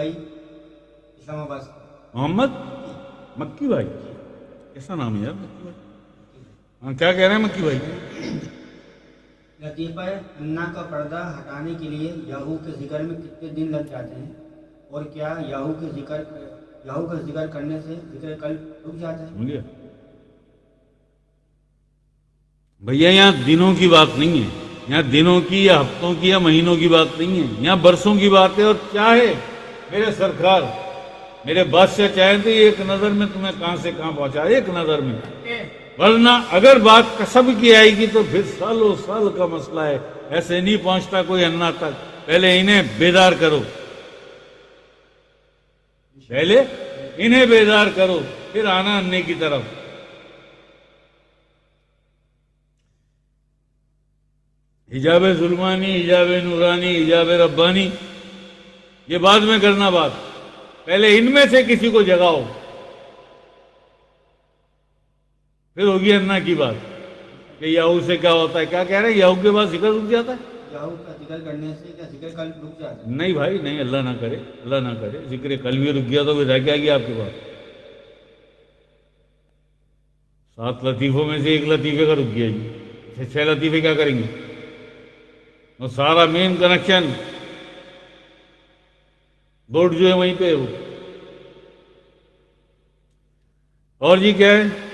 भाई इस्लामाबाद से। मोहम्मद मक्की भाई, कैसा नाम है यार मक्की भाई। हाँ, क्या कह रहे हैं मक्की भाई। लतीफ़ा अन्ना का पर्दा हटाने के लिए याहू के जिक्र में कितने दिन लग जाते हैं, और क्या याहू का जिक्र करने से जिक्र कल रुक जाता है? समझ गया भैया, यहाँ दिनों की बात नहीं है, यहाँ दिनों की या हफ्तों की या महीनों की बात नहीं है, यहाँ बरसों की बात है। और चाहे मेरे सरकार, मेरे बादशाह चाहे तो एक नजर में तुम्हें कहां से कहां पहुंचा, एक नजर में। वरना अगर बात कसब की आएगी तो फिर सालों साल का मसला है। ऐसे नहीं पहुंचता कोई अन्ना तक। पहले इन्हें बेदार करो, पहले इन्हें बेदार करो, फिर आना अन्ने की तरफ। हिजाब जुल्मानी, हिजाब नूरानी, हिजाब रब्बानी, ये बाद में करना बात। पहले इनमें से किसी को जगाओ, फिर होगी अन्ना की बात कि याहू से क्या होता है। क्या कह रहे हैं, याहू के बाद जिक्र रुक जाता है? याहू का जिक्र करने से क्या जिक्र कल रुक जाता है? नहीं भाई नहीं, अल्लाह ना करे, अल्लाह ना करे। जिक्र कल भी रुक गया तो फिर रह क्या गया आपके पास? 7 लतीफों में से 1 लतीफे का रुक गया जी, 6 लतीफे क्या करेंगे? और सारा मेन कनेक्शन बोर्ड जो है वहीं पे है वो। और जी क्या है?